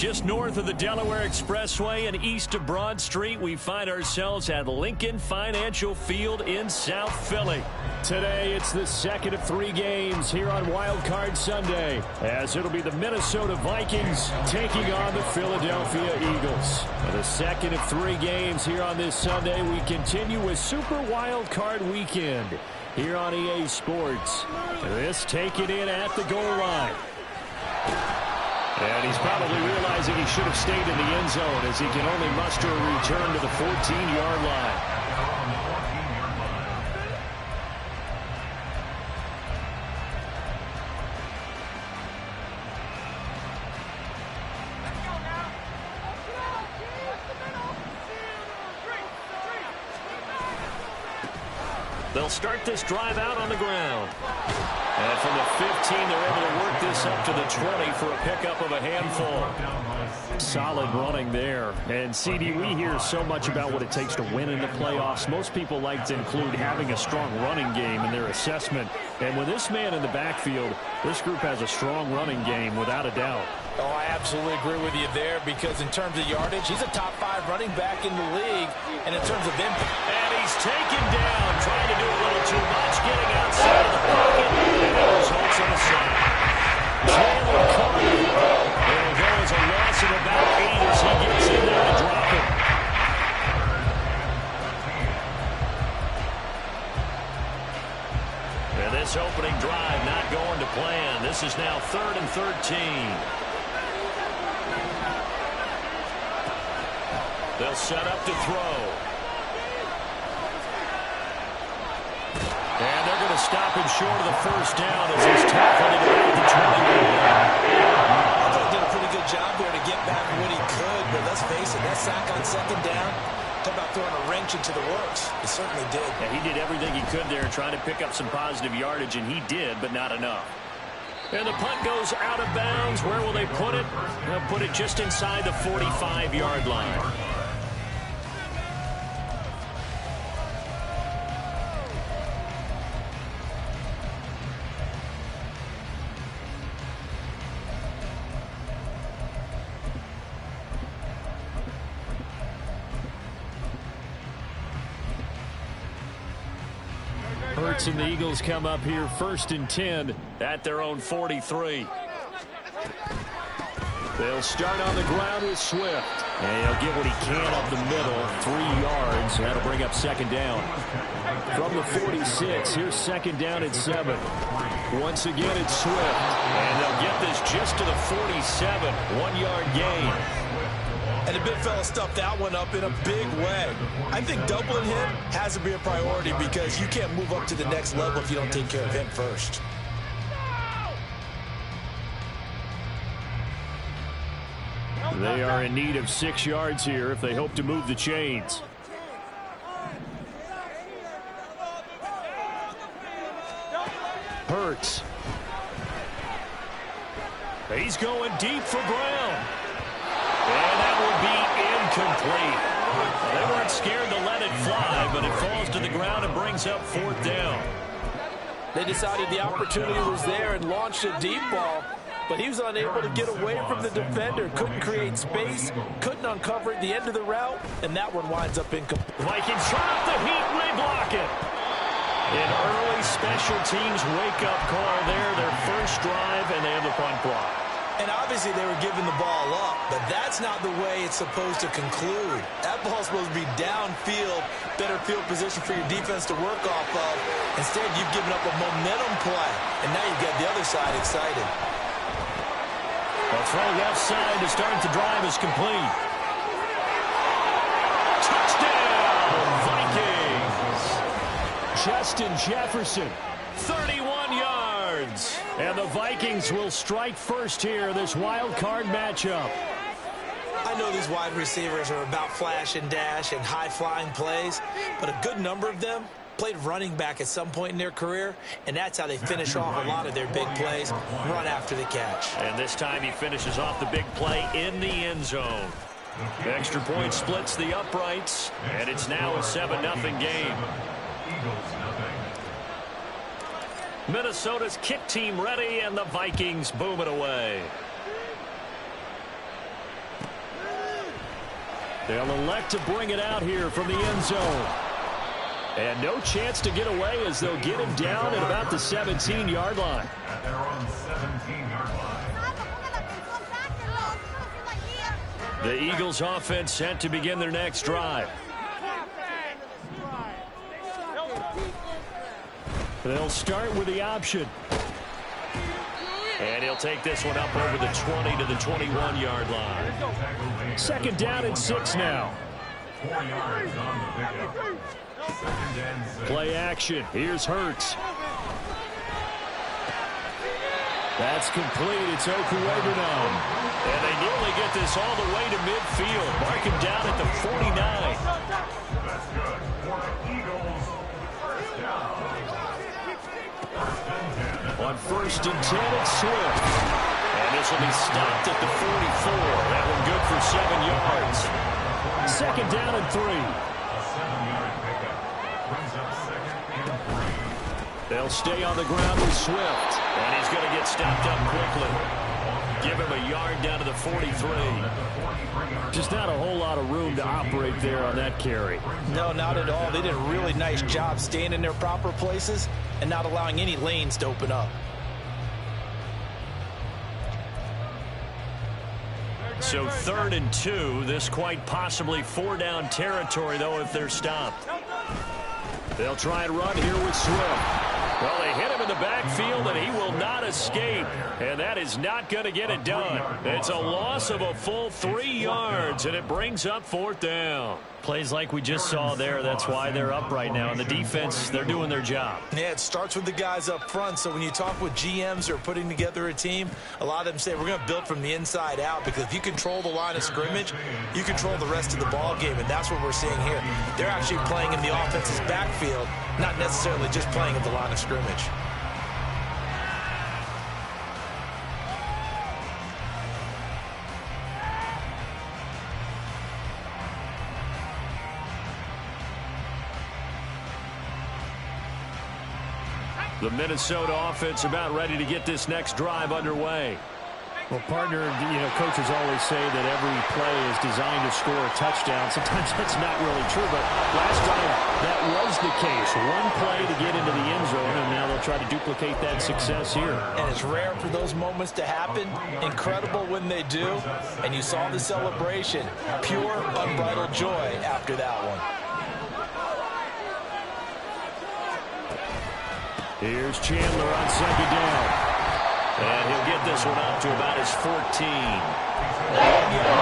Just north of the Delaware Expressway and east of Broad Street, we find ourselves at Lincoln Financial Field in South Philly. Today, it's the second of 3 games here on Wild Card Sunday, as it'll be the Minnesota Vikings taking on the Philadelphia Eagles. The second of 3 games here on this Sunday, we continue with Super Wild Card Weekend here on EA Sports. This taken in at the goal line. And he's probably realizing he should have stayed in the end zone as he can only muster a return to the 14-yard line. They'll start this drive out on the ground. And from the 15, they're able to work this up to the 20 for a pickup of a handful. Solid running there. And, CD, we hear so much about what it takes to win in the playoffs. Most people like to include having a strong running game in their assessment. And with this man in the backfield, this group has a strong running game without a doubt. Oh, I absolutely agree with you there because in terms of yardage, he's a top 5 running back in the league. And in terms of impact. And he's taken down, trying to do a little too much, getting outside of the pocket. And it results in a sack. Jalen Carter. It'll go as a loss of about 8 as he gets in there to drop it. And this opening drive not going to plan. This is now 3rd and 13. They'll set up to throw. And they're going to stop him short of the first down as he's tackled at about the 21. I thought he did a pretty good job there to get back what he could, but let's face it, that sack on 2nd down, talk about throwing a wrench into the works. He certainly did. Yeah, he did everything he could there trying to pick up some positive yardage, and he did, but not enough. And the punt goes out of bounds. Where will they put it? They'll put it just inside the 45-yard line. Hurts and the Eagles come up here 1st and 10 at their own 43. They'll start on the ground with Swift. And he'll get what he can up the middle, 3 yards. That'll bring up 2nd down. From the 46, here's 2nd down at 7. Once again, it's Swift. And they'll get this just to the 47, 1-yard gain. And the big fella stuffed that one up in a big way. I think doubling him has to be a priority because you can't move up to the next level if you don't take care of him first. They are in need of 6 yards here if they hope to move the chains. Hurts. He's going deep for Brown. And that will be incomplete. They weren't scared to let it fly, but it falls to the ground and brings up 4th down. They decided the opportunity was there and launched a deep ball, but he was unable to get away from the defender. Couldn't create space, couldn't uncover the end of the route, and that one winds up incomplete. Vikings turn up the heat and they block it. An early special teams wake-up call there, their first drive, and they have the punt block. And obviously they were giving the ball up, but that's not the way it's supposed to conclude. That ball's supposed to be downfield, better field position for your defense to work off of. Instead, you've given up a momentum play, and now you've got the other side excited. The throw left side to start the drive is complete. Touchdown, Vikings! Justin Jefferson, 31 yards. And the Vikings will strike first here, this wild card matchup. I know these wide receivers are about flash and dash and high-flying plays, but a good number of them played running back at some point in their career, and that's how they finish off a lot of their big plays, run after the catch. And this time he finishes off the big play in the end zone. The extra point splits the uprights, and it's now a 7-0 game. Minnesota's kick team ready, and the Vikings boom it away. They'll elect to bring it out here from the end zone. And no chance to get away as they'll get him down at about the 17-yard line. At their own 17-yard line. The Eagles offense set to begin their next drive. They'll start with the option. And he'll take this one up over the 20 to the 21-yard line. Second down and 6 now. 4 yards on the pickup. Second and 6. Play action. Here's Hurts. That's complete. It's Okuegbunam. And they nearly get this all the way to midfield. Mark him down at the 49. That's good. For the Eagles, first down. First and 10. On first and 10, it's Swift. And this will be stopped at the 44. That one good for 7 yards. Second down and 3. A 7-yard pickup. Brings up second and 3. They'll stay on the ground with Swift. And he's going to get stopped up quickly. Give him a yard down to the 43. Just not a whole lot of room to operate there on that carry. No, not at all. They did a really nice job staying in their proper places and not allowing any lanes to open up. So 3rd and 2. This quite possibly 4-down territory, though, if they're stopped. They'll try and run here with Swift. Well, they hit him in the backfield, and he will not escape. And that is not going to get it done. It's a loss of a full 3 yards, and it brings up 4th down. Plays like we just saw there. That's why they're up right now. And the defense, they're doing their job. Yeah, it starts with the guys up front. So when you talk with GMs who are putting together a team, a lot of them say we're going to build from the inside out, because if you control the line of scrimmage, you control the rest of the ball game, and that's what we're seeing here. They're actually playing in the offense's backfield, not necessarily just playing at the line of scrimmage. The Minnesota offense about ready to get this next drive underway. Well, partner, coaches always say that every play is designed to score a touchdown. Sometimes that's not really true, but last time that was the case. One play to get into the end zone, and now they'll try to duplicate that success here. And it's rare for those moments to happen. Incredible when they do. And you saw the celebration. Pure, unbridled joy after that one. Here's Chandler on second down. And he'll get this one up to about his 14. 1-yard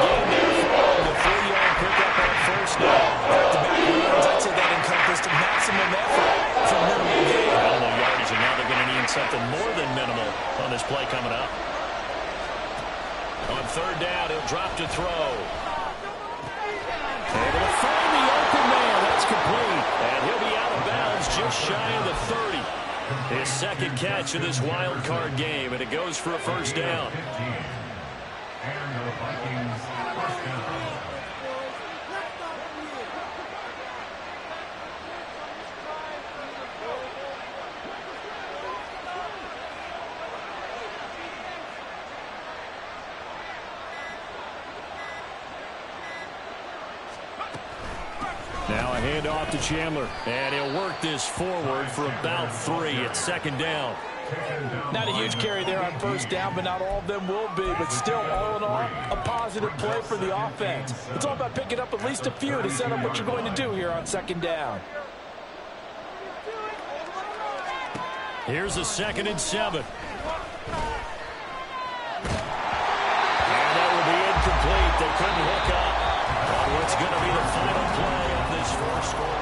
gain there following the 3-yard pickup on first down. Back-to-back runs, I'd say that encompassed maximum effort for minimal gain. Well, no yardage, and now they're going to need something more than minimal on this play coming up. On third down, he'll drop to throw. Able to find the open man. That's complete. And he'll be out of bounds just shy of the 30. His second catch of this wild card game, and it goes for a first down. And the Vikings first down. Now a handoff to Chandler, and he'll work this forward for about 3 at second down. Not a huge carry there on first down, but not all of them will be. But still, all in all, a positive play for the offense. It's all about picking up at least a few to set up what you're going to do here on second down. Here's a 2nd and 7. And that will be incomplete. They couldn't hook up on what's going to be the final play of this first quarter.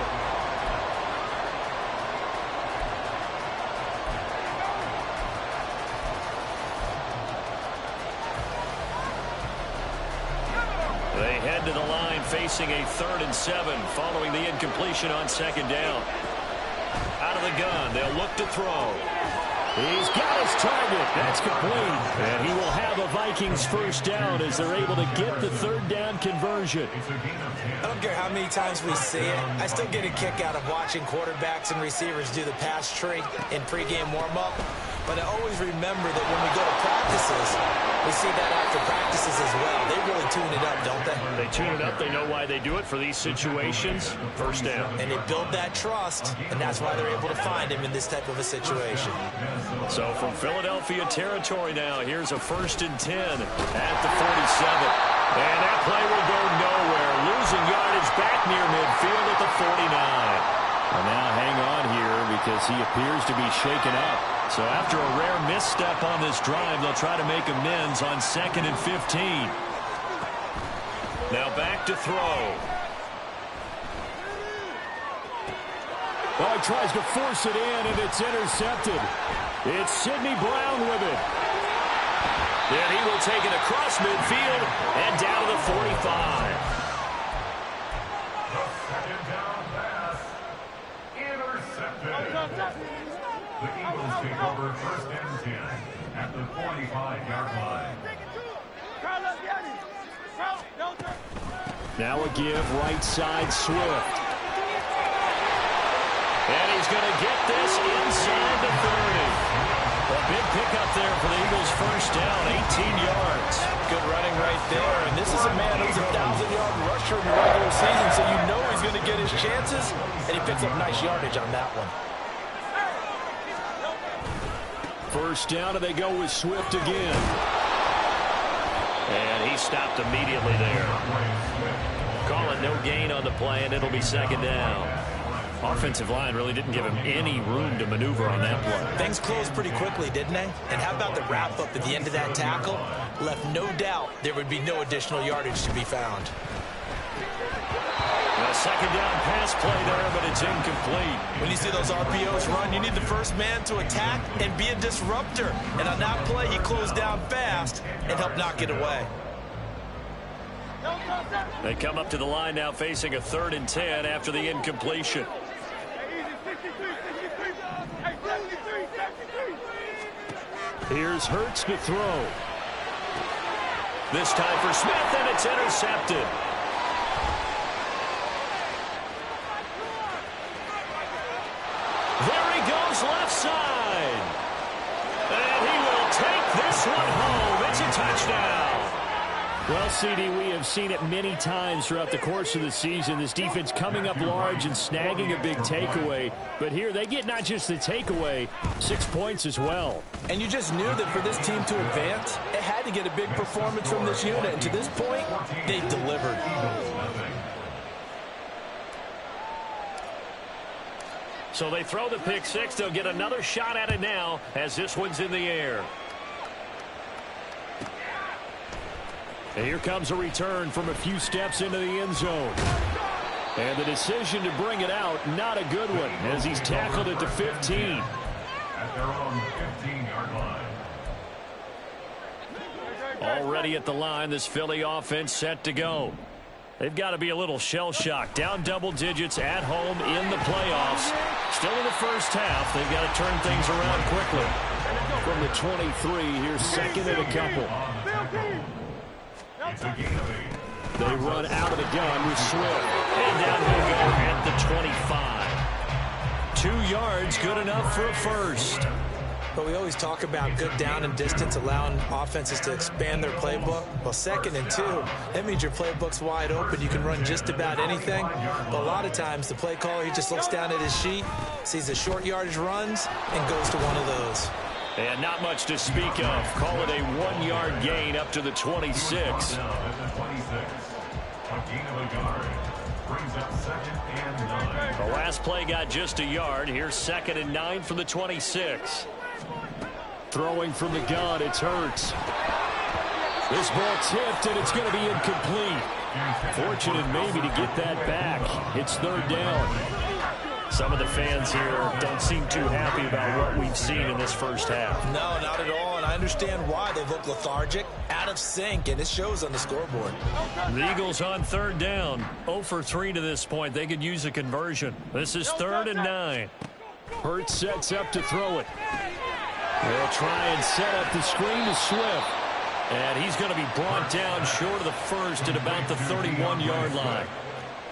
They head to the line facing a 3rd and 7 following the incompletion on second down. Out of the gun, they'll look to throw. He's got his target. That's complete. And he will have a Vikings first down as they're able to get the 3rd down conversion. I don't care how many times we see it. I still get a kick out of watching quarterbacks and receivers do the pass tree in pregame warm-up. But I always remember that when we go to practices, we see that after practices passes as well. They really tune it up, don't they? They tune it up. They know why they do it for these situations. First down. And they build that trust, and that's why they're able to find him in this type of a situation. So from Philadelphia territory now, here's a 1st and 10 at the 47. And that play will go nowhere. Losing yardage back near midfield at the 49. And now hang on here because he appears to be shaken up. So after a rare misstep on this drive, they'll try to make amends on 2nd and 15. Now back to throw. Oh, he tries to force it in, and it's intercepted. It's Sidney Brown with it. And he will take it across midfield and down to the 45. The second down pass. Intercepted. The Eagles take over 1st and 10 at the 45-yard line. Now a give, right side, Swift. And he's going to get this inside the 30. A big pickup there for the Eagles' first down, 18 yards. Good running right there. And this is a man who's a 1,000-yard rusher in the regular season, so you know he's going to get his chances. And he picks up nice yardage on that one. First down, and they go with Swift again. And he stopped immediately there. Calling no gain on the play, and it'll be 2nd down. Offensive line really didn't give him any room to maneuver on that play. Things closed pretty quickly, didn't they? And how about the wrap-up at the end of that tackle? Left no doubt there would be no additional yardage to be found. A 2nd down pass play there, but it's incomplete. When you see those RPOs run, you need the first man to attack and be a disruptor. And on that play, he closed down fast and helped knock it away. They come up to the line now facing a 3rd and 10 after the incompletion. Here's Hurts to throw. This time for Smith, and it's intercepted. There he goes left side. And he will take this one home. It's a touchdown. Well, CD, we have seen it many times throughout the course of the season. This defense coming up large and snagging a big takeaway. But here they get not just the takeaway, 6 points as well. And you just knew that for this team to advance, it had to get a big performance from this unit. And to this point, they've delivered. So they throw the pick six. They'll get another shot at it now as this one's in the air. And here comes a return from a few steps into the end zone. And the decision to bring it out, not a good one, as he's tackled at the 15. At their own 15-yard line. Already at the line, this Philly offense set to go. They've got to be a little shell-shocked. Down double digits at home in the playoffs. Still in the first half. They've got to turn things around quickly. From the 23, here's 2nd and a couple. They run out of the gun with Swift. And down they go at the 25. 2 yards, good enough for a first. But we always talk about good down and distance, allowing offenses to expand their playbook. Well, 2nd and 2, that means your playbook's wide open. You can run just about anything. But a lot of times, the play caller, he just looks down at his sheet, sees the short yardage runs, and goes to one of those. And not much to speak of. Call it a 1-yard gain up to the 26. The last play got just a yard. Here's 2nd and 9 from the 26. Throwing from the gun, it's Hurts. This ball tipped, and it's going to be incomplete. Fortunate maybe to get that back. It's 3rd down. Some of the fans here don't seem too happy about what we've seen in this first half. No, not at all, and I understand why. They look lethargic, out of sync, and it shows on the scoreboard. The Eagles on 3rd down. 0 for 3 to this point. They could use a conversion. This is 3rd and 9. Hurts sets up to throw it. They'll try and set up the screen to Swift. And he's going to be brought down short of the first at about the 31-yard line.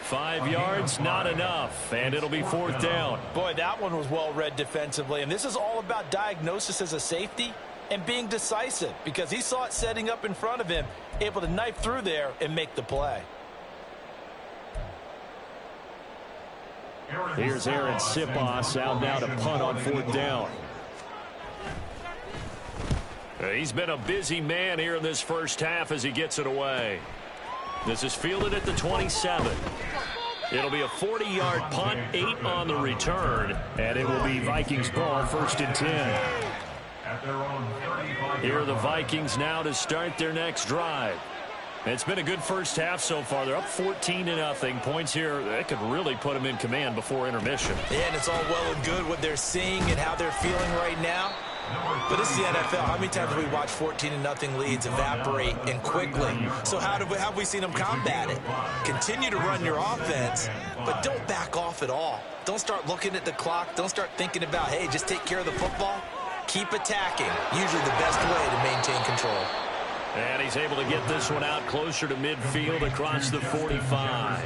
5 yards, not enough, and it'll be 4th down. Boy, that one was well read defensively, and this is all about diagnosis as a safety. and being decisive because he saw it setting up in front of him, able to knife through there and make the play. Here's Aaron Sipos out now to punt on 4th down. He's been a busy man here in this first half as he gets it away. This is fielded at the 27. It'll be a 40-yard punt, 8 on the return, and it will be Vikings ball, 1st and 10. Here are the Vikings now to start their next drive. It's been a good first half so far. They're up 14-0. Points here, that could really put them in command before intermission. Yeah, and it's all well and good what they're seeing and how they're feeling right now. But this is the NFL. How many times have we watched 14-0 leads evaporate and quickly? So how have we seen them combat it? Continue to run your offense, but don't back off at all. Don't start looking at the clock. Don't start thinking about, hey, just take care of the football. Keep attacking. Usually the best way to maintain control. And he's able to get this one out closer to midfield across the 45.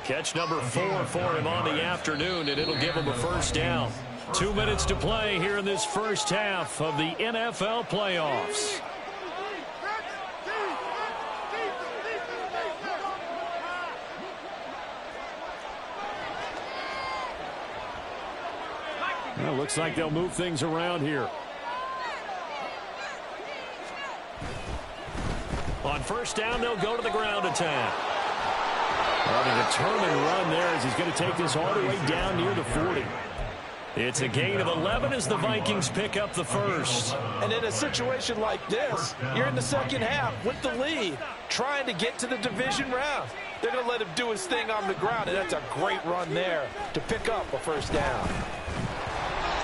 Catch number 4 for him on the afternoon, and it'll give him a 1st down. 2 minutes to play here in this first half of the NFL playoffs. Well, looks like they'll move things around here. On 1st down, they'll go to the ground attack. Well, a determined run there as he's going to take this all the way down near the 40. It's a gain of 11 as the Vikings pick up the 1st. And in a situation like this, you're in the second half with the lead, trying to get to the division round. They're going to let him do his thing on the ground, and that's a great run there to pick up a 1st down.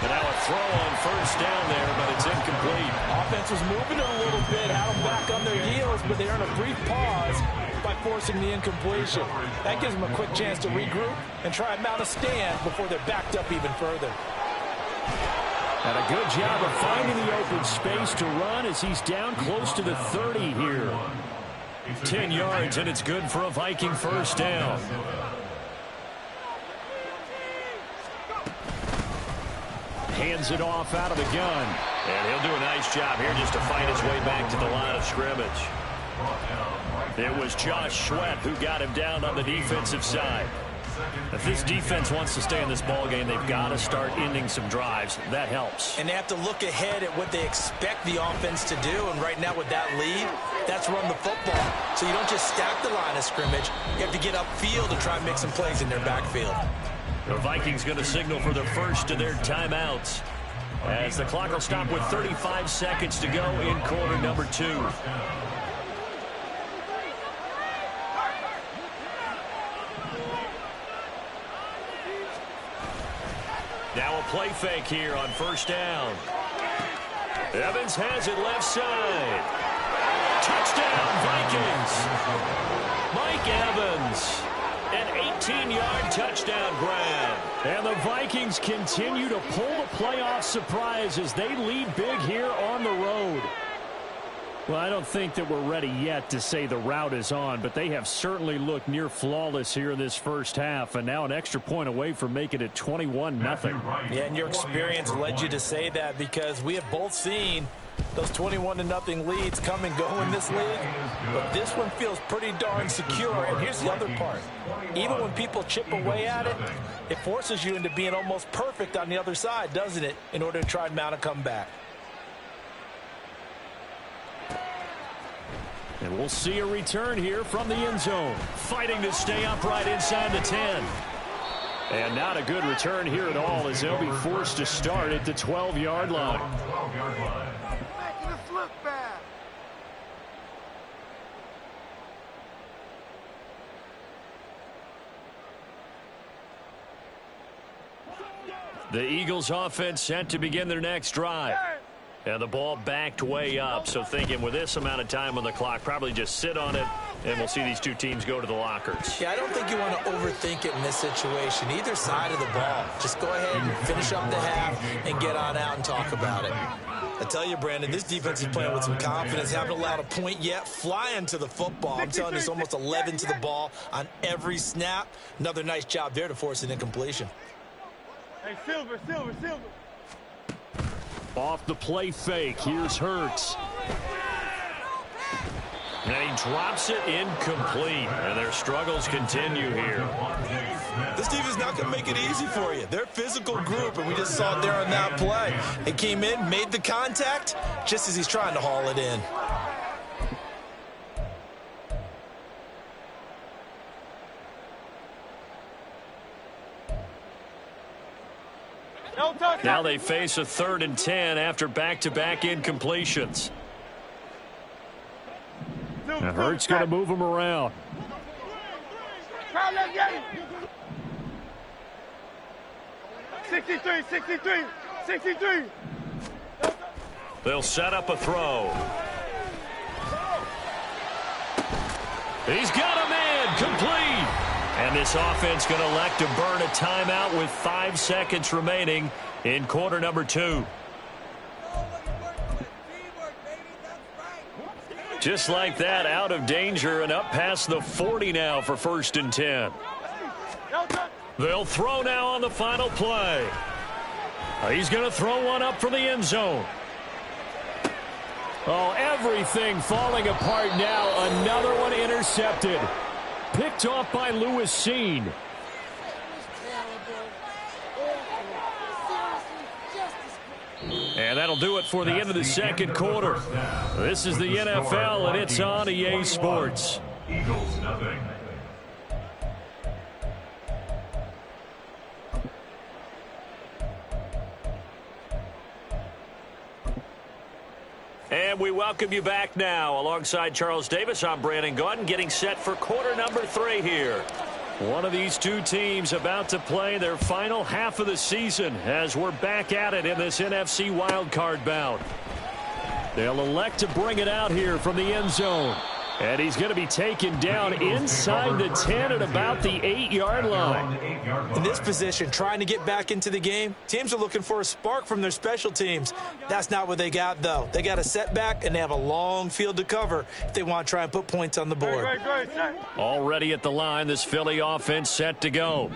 And now a throw on 1st down there, but it's incomplete. Offense was moving it a little bit, had them back on their heels, but they earned a brief pause by forcing the incompletion. That gives them a quick chance to regroup and try and mount a stand before they're backed up even further. And a good job of finding the open space to run as he's down close to the 30 here. 10 yards, and it's good for a Viking 1st down. Hands it off out of the gun. And he'll do a nice job here just to find his way back to the line of scrimmage. It was Josh Sweat who got him down on the defensive side. If this defense wants to stay in this ballgame, they've got to start ending some drives. That helps. And they have to look ahead at what they expect the offense to do. And right now with that lead, that's run the football. So you don't just stack the line of scrimmage. You have to get upfield and try and make some plays in their backfield. The Vikings going to signal for the first of their timeouts as the clock will stop with 35 seconds to go in quarter number 2. Now a play fake here on 1st down. Evans has it left side. Touchdown, Vikings. Mike Evans. An 18-yard touchdown grab. And the Vikings continue to pull the playoff surprise as they lead big here on the road. Well, I don't think that we're ready yet to say the route is on, but they have certainly looked near flawless here in this first half, and now an extra point away from making it 21-0. Yeah, and your experience led you to say that because we have both seen those 21-0 leads come and go in this league, but this one feels pretty darn secure. And here's the other part. Even when people chip away at it, it forces you into being almost perfect on the other side, doesn't it, in order to try and mount a comeback. And we'll see a return here from the end zone. Fighting to stay upright inside the 10. And not a good return here at all as they'll be forced to start at the 12-yard line. The Eagles offense set to begin their next drive. And the ball backed way up, so thinking with this amount of time on the clock, probably just sit on it, and we'll see these two teams go to the lockers. Yeah, I don't think you want to overthink it in this situation. Either side of the ball. Just go ahead and finish up the half and get on out and talk about it. I tell you, Brandon, this defense is playing with some confidence. Haven't allowed a point yet. Flying to the football. I'm telling you, it's almost 11 to the ball on every snap. Another nice job there to force an incompletion. Hey, Silver. Off the play fake, here's Hurts. And he drops it incomplete. And their struggles continue here. This defense is not going to make it easy for you. They're a physical group, and we just saw it there on that play. It came in, made the contact, just as he's trying to haul it in. Now they face a 3rd and 10 after back-to-back incompletions. And Hurts going to move him around. Let's get it. 63. They'll set up a throw. He's got a man, complete. And this offense going to elect to burn a timeout with 5 seconds remaining in quarter number 2. Just like that, out of danger and up past the 40 now for 1st and 10. They'll throw now on the final play. He's going to throw one up from the end zone. Oh, everything falling apart now. Another one intercepted. Picked off by Lewis Seen. And that'll do it for the end of the second quarter. This is the NFL, and it's on EA Sports. Eagles nothing. And we welcome you back now. Alongside Charles Davis, I'm Brandon Gaudin, getting set for quarter number 3 here. One of these two teams about to play their final half of the season as we're back at it in this NFC wildcard bout. They'll elect to bring it out here from the end zone. And he's going to be taken down inside the 10 at about the 8-yard line. In this position, trying to get back into the game, teams are looking for a spark from their special teams. That's not what they got, though. They got a setback, and they have a long field to cover if they want to try and put points on the board. Already at the line, this Philly offense set to go.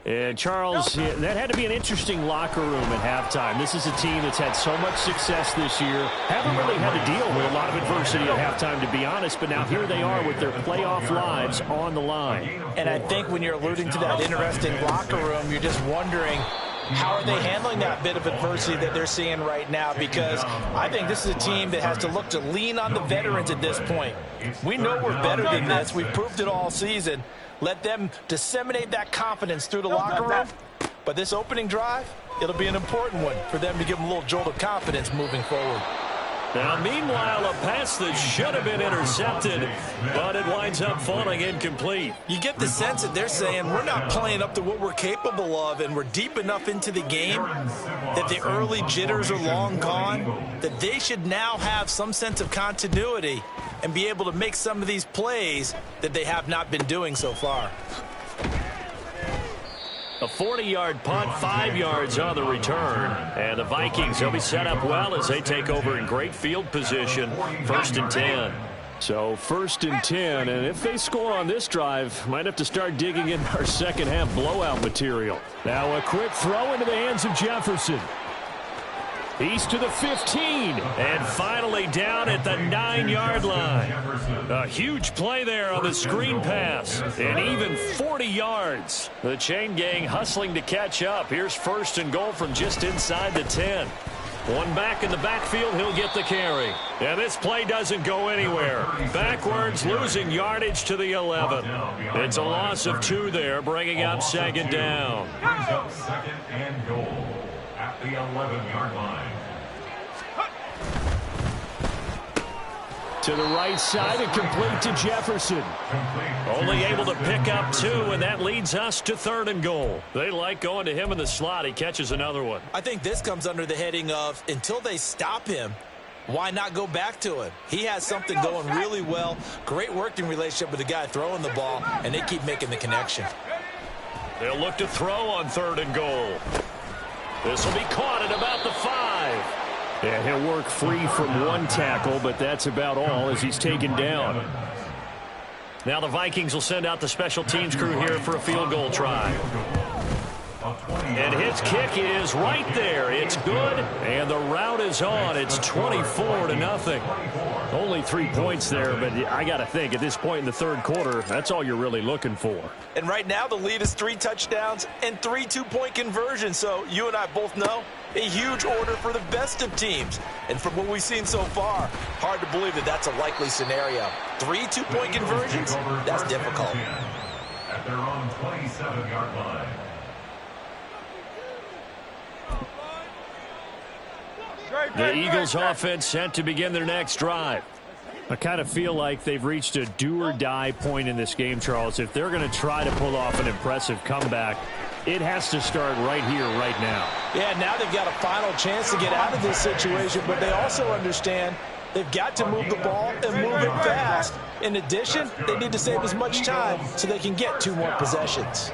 And Charles, that had to be an interesting locker room at halftime. This is a team that's had so much success this year. Haven't really had to deal with a lot of adversity at halftime, to be honest. But now here they are with their playoff lives on the line. And I think when you're alluding to that interesting locker room, you're just wondering, how are they handling that bit of adversity that they're seeing right now? Because I think this is a team that has to look to lean on the veterans at this point. We know we're better than this. We've proved it all season. Let them disseminate that confidence through the locker room. But this opening drive, it'll be an important one for them to give them a little jolt of confidence moving forward. Now, meanwhile, a pass that should have been intercepted, but it winds up falling incomplete. You get the sense that they're saying we're not playing up to what we're capable of, and we're deep enough into the game that the early jitters are long gone, that they should now have some sense of continuity and be able to make some of these plays that they have not been doing so far. A 40-yard punt, 5 yards on the return. And the Vikings, they'll be set up well as they take over in great field position. 1st and 10. So 1st and 10, and if they score on this drive, might have to start digging in our second half blowout material. Now a quick throw into the hands of Jefferson. He's to the 15, and finally down at the 9-yard line. A huge play there on the screen pass, and even 40 yards. The chain gang hustling to catch up. Here's 1st and goal from just inside the 10. One back in the backfield, he'll get the carry. And this play doesn't go anywhere. Backwards, losing yardage to the 11. It's a loss of 2 there, bringing up 2nd down. Brings up 2nd and goal at the 11-yard line. To the right side and complete to Jefferson. Only able to pick up 2, and that leads us to 3rd and goal. They like going to him in the slot. He catches another one. I think this comes under the heading of, until they stop him, why not go back to him? He has something going really well. Great working relationship with the guy throwing the ball, and they keep making the connection. They'll look to throw on 3rd and goal. This will be caught at about the 5. And he'll work free from one tackle, but that's about all as he's taken down. Now the Vikings will send out the special teams crew here for a field goal try. And his kick is right there. It's good, and the route is on. It's 24-0. Only 3 points there, but I got to think at this point in the third quarter, that's all you're really looking for. And right now the lead is 3 touchdowns and 3 two-point conversions. So you and I both know a huge order for the best of teams. And from what we've seen so far, hard to believe that that's a likely scenario. 3 two-point conversions? That's difficult. At their own 27-yard line. The Eagles offense set to begin their next drive. I kind of feel like they've reached a do-or-die point in this game, Charles. If they're going to try to pull off an impressive comeback, it has to start right here, right now. Yeah, now they've got a final chance to get out of this situation, but they also understand they've got to move the ball and move it fast. In addition, they need to save as much time so they can get 2 more possessions.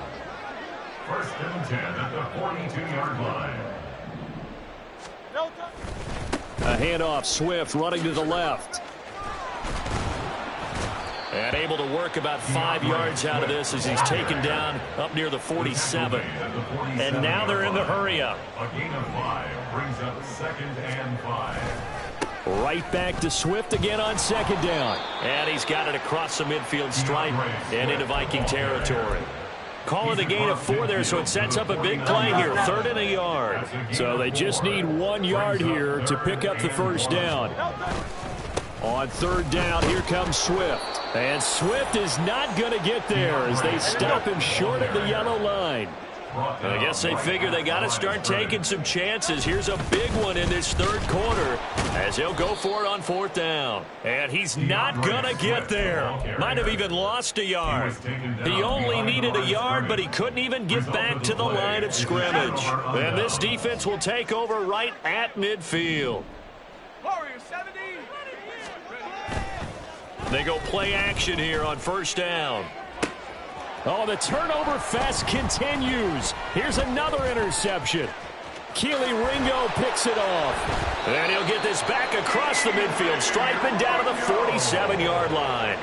First and 10 at the 42-yard line. A handoff, Swift running to the left. And able to work about 5 yards out of this as he's taken down up near the 47. And now they're in the hurry-up. A gain of 5 brings up 2nd and 5. Right back to Swift again on 2nd down. And he's got it across the midfield stripe and into Viking territory. Call it a gain of 4 there, so it sets up a big play here. 3rd and a yard. So they just need 1 yard here to pick up the first down. On 3rd down, here comes Swift. And Swift is not going to get there as they stop him short of the yellow line. I guess they figure they got to start taking some chances. Here's a big one in this 3rd quarter as he'll go for it on 4th down. And he's not going to get there. Might have even lost a yard. He only needed a yard, but he couldn't even get back to the line of scrimmage. And this defense will take over right at midfield. They go play action here on 1st down. Oh, the turnover fest continues. Here's another interception. Keely Ringo picks it off. And he'll get this back across the midfield stripe and down to the 47-yard line.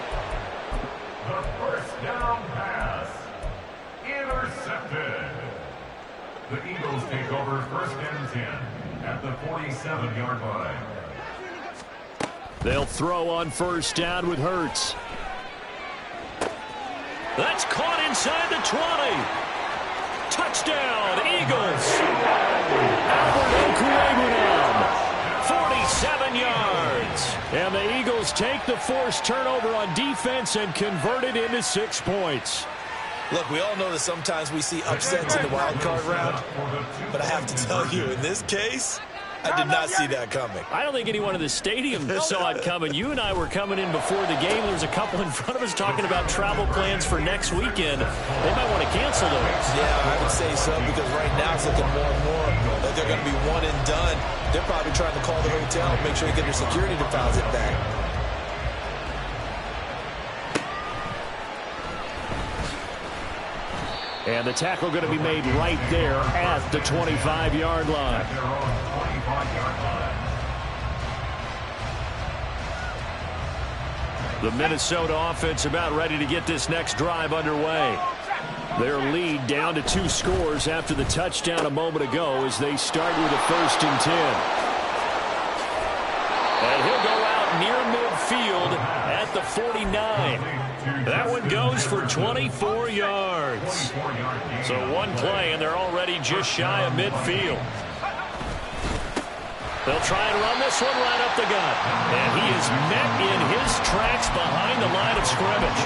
The first down pass. Intercepted. The Eagles take over 1st and 10 at the 47-yard line. They'll throw on 1st down with Hurts. That's caught inside the 20. Touchdown, Eagles. Albert Okwuegbunam, 47 yards. And the Eagles take the forced turnover on defense and convert it into 6 points. Look, we all know that sometimes we see upsets in the wild card round, but I have to tell you, in this case, I did not see that coming. I don't think anyone in the stadium saw it coming. You and I were coming in before the game. There was a couple in front of us talking about travel plans for next weekend. They might want to cancel those. Yeah, I would say so, because right now it's looking more and more like they're going to be one and done. They're probably trying to call the hotel and make sure they get their security deposit back. And the tackle going to be made right there at the 25-yard line. Their own 25-yard line. The Minnesota offense about ready to get this next drive underway. Their lead down to 2 scores after the touchdown a moment ago as they start with a 1st and 10. And he'll go out near midfield at the 49. That one goes for 24 yards. So one play, and they're already just shy of midfield. They'll try and run this one right up the gut. And he is met in his tracks behind the line of scrimmage.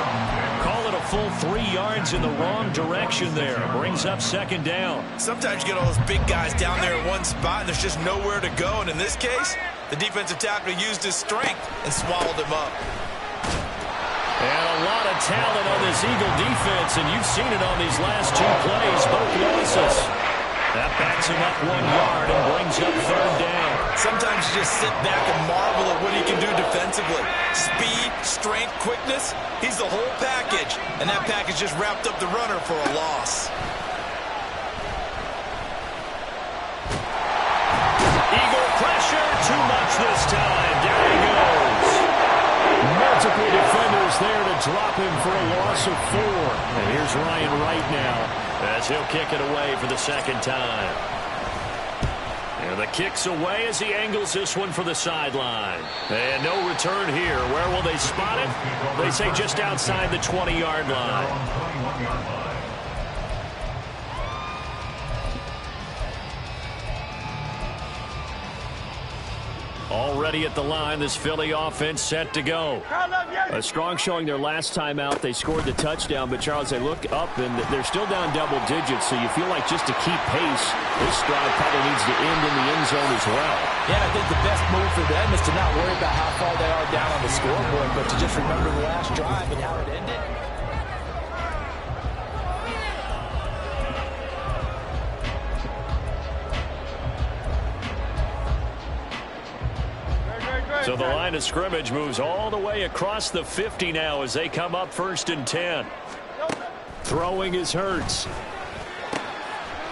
Call it a full 3 yards in the wrong direction there. Brings up 2nd down. Sometimes you get all those big guys down there in one spot, and there's just nowhere to go. And in this case, the defensive tackle used his strength and swallowed him up. And a lot of talent on this Eagle defense, and you've seen it on these last 2 plays, both losses. That backs him up 1 yard and brings up 3rd down. Sometimes you just sit back and marvel at what he can do defensively. Speed, strength, quickness, he's the whole package. And that package just wrapped up the runner for a loss. Eagle pressure, too much this time. Down he goes. Multiple defenders there to drop him for a loss of 4. And here's Ryan Wright now. as he'll kick it away for the second time. And the kick's away as he angles this one for the sideline. And no return here. Where will they spot it? They say just outside the 20-yard line. Already at the line, this Philly offense set to go. A strong showing their last time out. They scored the touchdown, but Charles, they look up and they're still down double digits, so you feel like just to keep pace, this drive probably needs to end in the end zone as well. Yeah, I think the best move for them is to not worry about how far they are down on the scoreboard, but to just remember the last drive and how it ended. So the line of scrimmage moves all the way across the 50 now as they come up 1st and 10. Throwing is Hurts.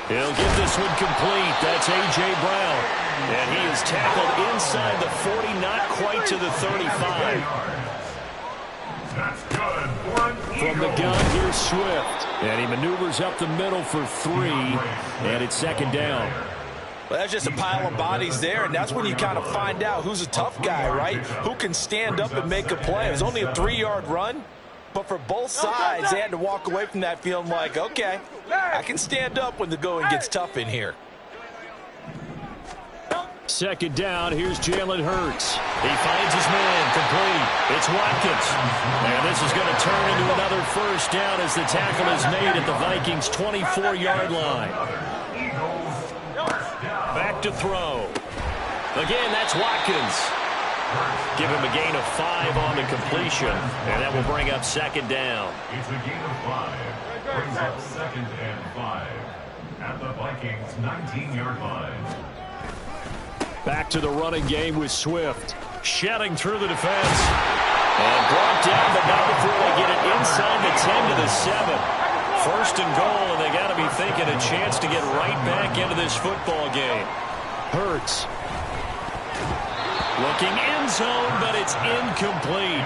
He'll get this one complete. That's A.J. Brown. And he is tackled inside the 40, not quite to the 35. That's good. From the gun, here's Swift. And he maneuvers up the middle for 3. And it's 2nd down. Well, that's just a pile of bodies there, and that's when you kind of find out who's a tough guy, right? Who can stand up and make a play. It was only a 3-yard run, but for both sides, they had to walk away from that feeling like, okay, I can stand up when the going gets tough in here. 2nd down, here's Jalen Hurts. He finds his man, complete. It's Watkins. And this is going to turn into another 1st down as the tackle is made at the Vikings' 24-yard line. Back to throw. Again, that's Watkins. Give him a gain of 5 on the completion, and that will bring up 2nd down. It's a gain of 5. Brings up 2nd and 5 at the Vikings' 19-yard line. Back to the running game with Swift. Shedding through the defense. And brought down, but not before they get it inside the 10 to the 7. 1st and goal, and they got to be thinking a chance to get right back into this football game. Hurts. Looking end zone, but it's incomplete.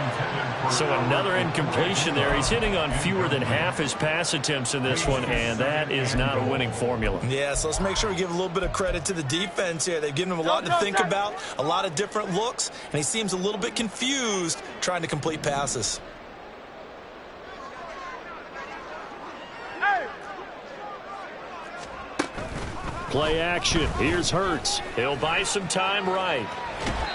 So another incompletion there. He's hitting on fewer than half his pass attempts in this one, and that is not a winning formula. Yeah, so let's make sure we give a little bit of credit to the defense here. They've given him a lot to think about, a lot of different looks, and he seems a little bit confused trying to complete passes. Play action. Here's Hurts. He'll buy some time right.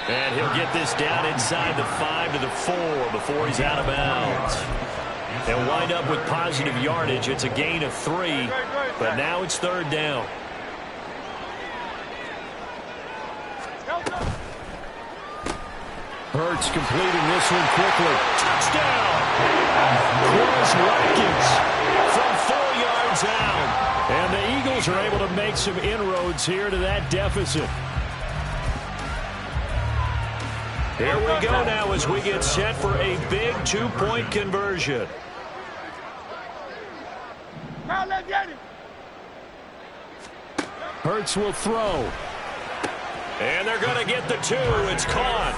And he'll get this down inside the 5 to the 4 before he's out of bounds. They'll wind up with positive yardage. It's a gain of 3, but now it's 3rd down. Hurts completing this one quickly. Touchdown! Chris Watkins from 4 yards out. And the Eagles are able to make some inroads here to that deficit. Here we go now as we get set for a big 2-point conversion. Hurts will throw. And they're going to get the 2. It's caught.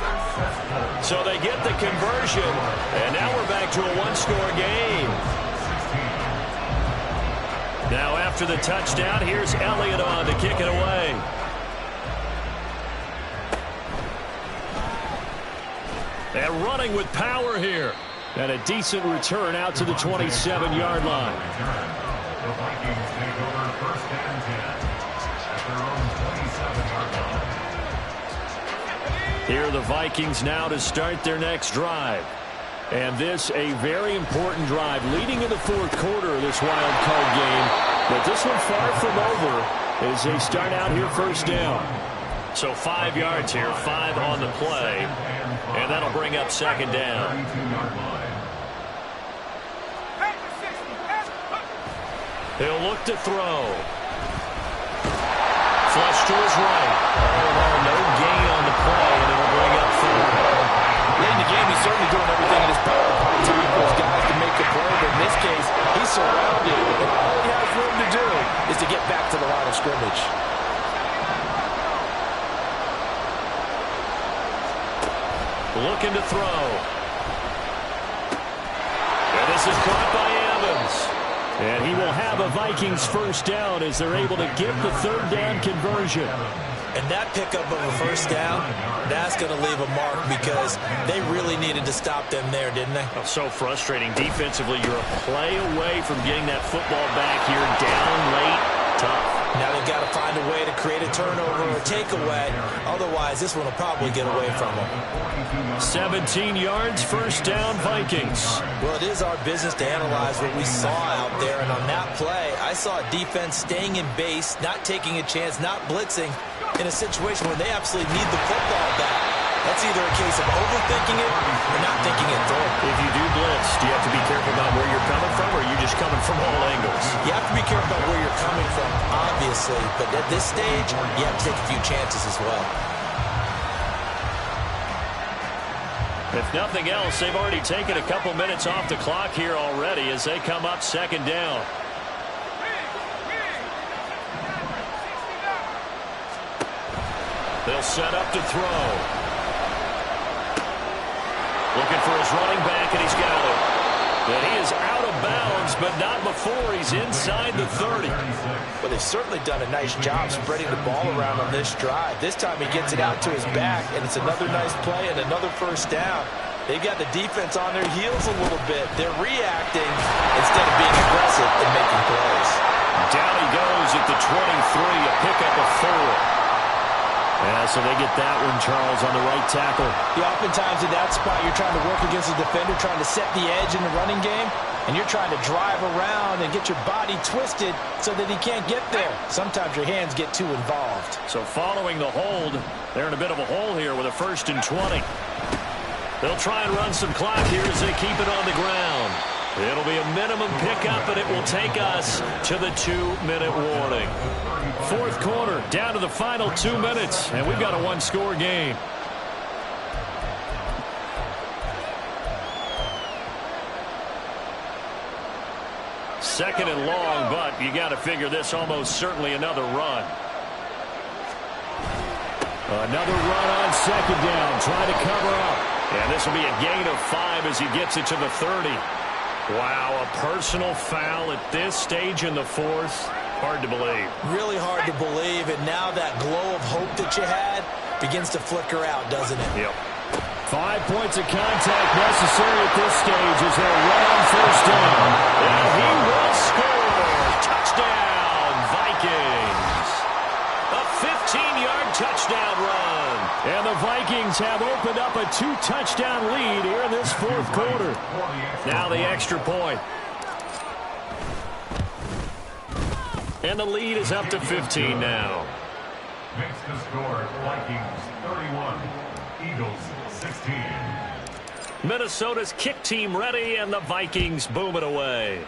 So they get the conversion. And now we're back to a 1-score game. Now after the touchdown, here's Elliott on to kick it away. And running with power here. And a decent return out to the 27-yard line. The Vikings take over 1st and 10 at their own 27-yard line. Here are the Vikings now to start their next drive. And this a very important drive leading in the 4th quarter of this wild card game. But this one far from over as they start out here 1st down. So 5 yards here, 5 on the play. And that'll bring up 2nd down. He'll look to throw. Flush to his right. No gain on the play, and it'll bring up 4. Late in the game, he's certainly doing everything in his power to find time for his guys to make a play, but in this case, he's surrounded, and all he has room to do is to get back to the line of scrimmage. Looking to throw. And this is caught by Evans. And he will have a Vikings first down as they're able to get the third down conversion. And that pickup of a first down, that's going to leave a mark because they really needed to stop them there, didn't they? Oh, so frustrating. Defensively, you're a play away from getting that football back here down late. Tough. Now they've got to find a way to create a turnover or takeaway. Otherwise, this one will probably get away from them. 17 yards, first down, Vikings. Well, it is our business to analyze what we saw out there. And on that play, I saw a defense staying in base, not taking a chance, not blitzing in a situation where they absolutely need the football back. That's either a case of overthinking it or not thinking it through. If you do blitz, do you have to be careful about where you're coming from, or are you just coming from all angles? You have to be careful about where you're coming from, obviously. But at this stage, you have to take a few chances as well. If nothing else, they've already taken a couple minutes off the clock here already as they come up second down. They'll set up to throw. Looking for his running back, and he's got it. But he is out of bounds, but not before he's inside the 30. Well, they've certainly done a nice job spreading the ball around on this drive. This time he gets it out to his back, and it's another nice play and another first down. They've got the defense on their heels a little bit. They're reacting instead of being aggressive and making plays. Down he goes at the 23, a pickup of 4. Yeah, so they get that one, Charles, on the right tackle. Yeah, oftentimes in that spot, you're trying to work against a defender, trying to set the edge in the running game, and you're trying to drive around and get your body twisted so that he can't get there. Sometimes your hands get too involved. So following the hold, they're in a bit of a hole here with a 1st and 20. They'll try and run some clock here as they keep it on the ground. It'll be a minimum pickup, and it will take us to the 2-minute warning. Fourth quarter, down to the final 2 minutes, and we've got a one-score game. Second and long, but you got to figure this almost certainly another run. Another run on second down, trying to cover up. And this will be a gain of 5 as he gets it to the 30. Wow, a personal foul at this stage in the fourth. Hard to believe. Really hard to believe, and now that glow of hope that you had begins to flicker out, doesn't it? Yep. 5 points of contact necessary at this stage as they'll run on first down. And he will score. Touchdown, Vikings. A 15-yard touchdown run. And the Vikings have opened up a 2-touchdown lead here in this fourth quarter. Now the extra point. And the lead is up to 15 now. Makes the score Vikings 31, Eagles 16. Minnesota's kick team ready, and the Vikings boom it away.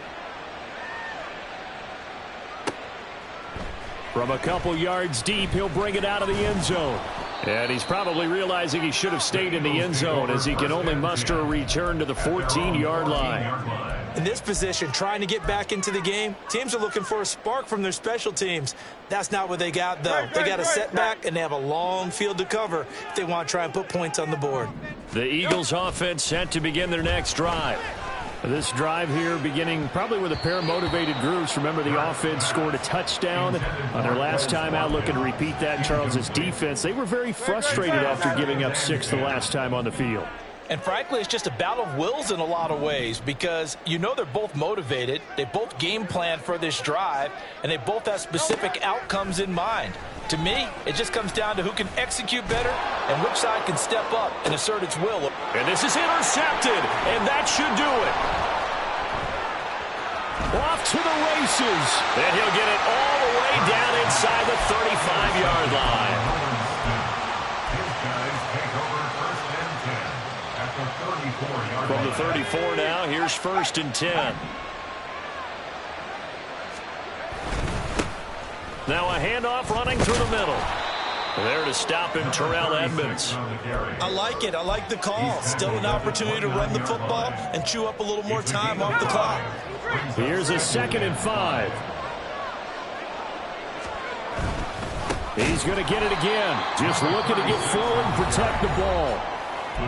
From a couple yards deep, he'll bring it out of the end zone. And he's probably realizing he should have stayed in the end zone as he can only muster a return to the 14-yard line. In this position, trying to get back into the game, teams are looking for a spark from their special teams. That's not what they got, though. They got a setback, and they have a long field to cover if they want to try and put points on the board. The Eagles offense set to begin their next drive. This drive here beginning probably with a pair of motivated groups. Remember, the offense scored a touchdown on their last time out. Looking to repeat that in Charles's defense. They were very frustrated after giving up 6 the last time on the field. And frankly, it's just a battle of wills in a lot of ways because you know they're both motivated. They both game plan for this drive, and they both have specific outcomes in mind. To me, it just comes down to who can execute better and which side can step up and assert its will. And this is intercepted, and that should do it. Off to the races. And he'll get it all the way down inside the 35-yard line. His guys take over 1st and 10 at the 34-yard line. From the 34 now, here's 1st and 10. Now a handoff running through the middle. There to stop him, Terrell Edmonds. I like it. I like the call. Still an opportunity to run the football and chew up a little more time off the clock. Here's a 2nd and 5. He's going to get it again. Just looking to get forward and protect the ball.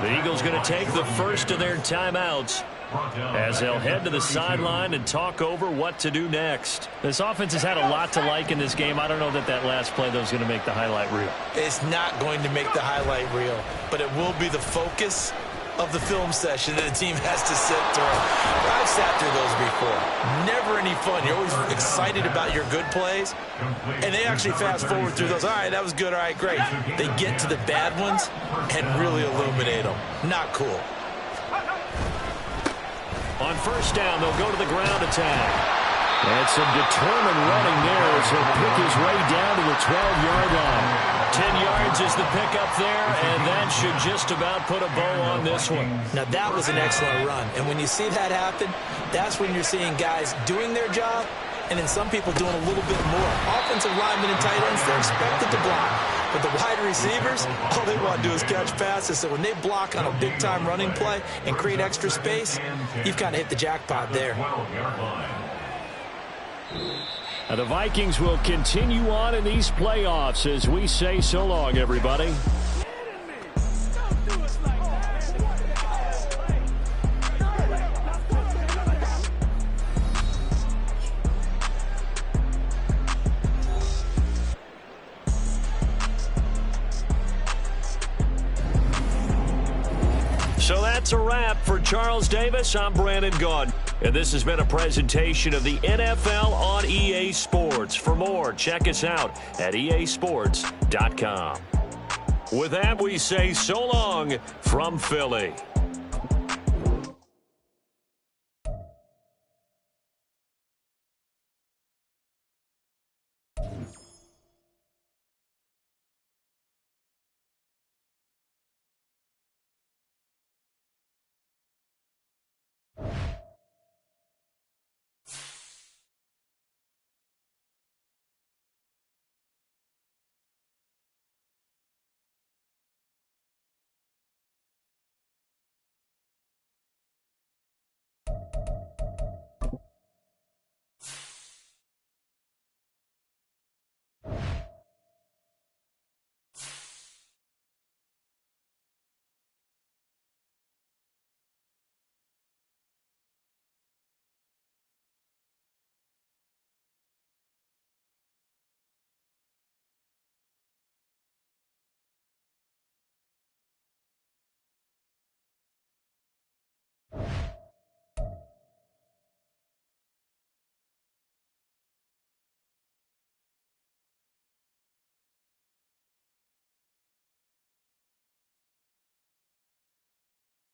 The Eagles going to take the first of their timeouts as they'll head to the sideline and talk over what to do next. This offense has had a lot to like in this game. I don't know that last play, though, is going to make the highlight reel. It's not going to make the highlight reel, but it will be the focus of the film session that the team has to sit through. I've sat through those before. Never any fun. You're always excited about your good plays, and they actually fast forward through those. All right, that was good. All right, great. They get to the bad ones and really illuminate them. Not cool. On first down, they'll go to the ground attack. And some determined running there as he'll pick his way down to the 12-yard line. 10 yards is the pickup there, and that should just about put a bow on this one. Now, that was an excellent run. And when you see that happen, that's when you're seeing guys doing their job and then some people doing a little bit more. Offensive linemen and tight ends, they're expected to block. But the wide receivers, all they want to do is catch passes. So when they block on a big-time running play and create extra space, you've kind of hit the jackpot there. Now the Vikings will continue on in these playoffs as we say so long, everybody. So that's a wrap for Charles Davis. I'm Brandon Gaudin. And this has been a presentation of the NFL on EA Sports. For more, check us out at easports.com. With that, we say so long from Philly.